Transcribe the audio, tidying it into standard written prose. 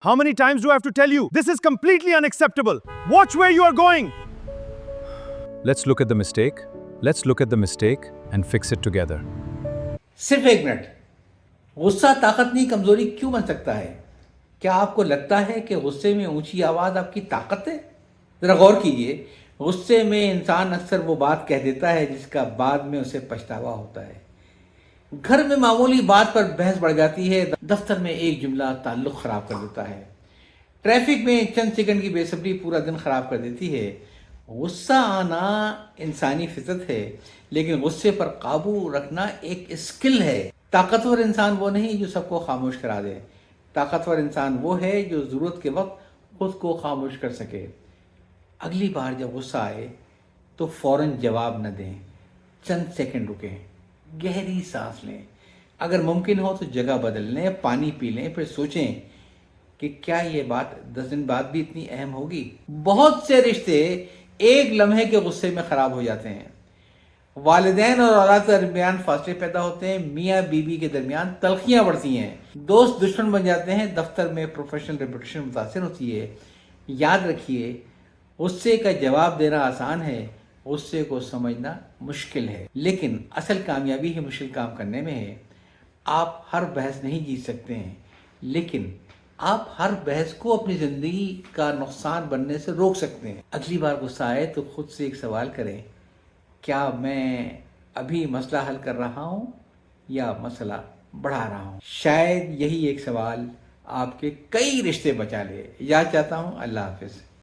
How many times do I have to tell you? This is completely unacceptable. Watch where you are going. Let's look at the mistake. Let's look at the mistake and fix it together. صرف ایک minute. غصہ طاقت نہیں کمزوری کیوں بن سکتا ہے؟ کیا آپ کو لگتا ہے کہ غصے میں اونچی آواز آپ کی طاقت ہے؟ ذرا غور کیجئے. غصے میں انسان اکثر وہ بات کہہ دیتا ہے جس کا بعد میں اسے پچھتاوا ہوتا ہے. گھر میں معمولی بات پر بحث بڑھ جاتی ہے. دفتر میں ایک جملہ تعلق خراب کر دیتا ہے. ٹریفک میں چند سیکنڈ کی بے صبری پورا دن خراب کر دیتی ہے. غصہ آنا انسانی فطرت ہے، لیکن غصے پر قابو رکھنا ایک اسکل ہے. طاقتور انسان وہ نہیں جو سب کو خاموش کرا دے. طاقتور انسان وہ ہے جو ضرورت کے وقت خود کو خاموش کر سکے. اگلی بار جب غصہ آئے تو فوراً جواب نہ دیں. چند سیکنڈ رکیں، گہری سانس لیں. اگر ممکن ہو تو جگہ بدل لیں، پانی پی لیں، پھر سوچیں کہ کیا یہ بات 10 دن بعد بھی اتنی اہم ہوگی. بہت سے رشتے ایک لمحے کے غصے میں خراب ہو جاتے ہیں. والدین اور اولاد کے درمیان فاصلے پیدا ہوتے ہیں. میاں بیوی کے درمیان تلخیاں بڑھتی ہیں. دوست دشمن بن جاتے ہیں. دفتر میں پروفیشنل ریپوٹیشن متاثر ہوتی ہے. یاد رکھیے، غصے کا جواب دینا آسان ہے، غصے کو سمجھنا مشکل ہے. لیکن اصل کامیابی ہی مشکل کام کرنے میں ہے. آپ ہر بحث نہیں جیت سکتے ہیں، لیکن آپ ہر بحث کو اپنی زندگی کا نقصان بننے سے روک سکتے ہیں. اگلی بار غصہ آئے تو خود سے ایک سوال کریں: کیا میں ابھی مسئلہ حل کر رہا ہوں یا مسئلہ بڑھا رہا ہوں؟ شاید یہی ایک سوال آپ کے کئی رشتے بچا لے. یاد چاہتا ہوں. اللہ حافظ.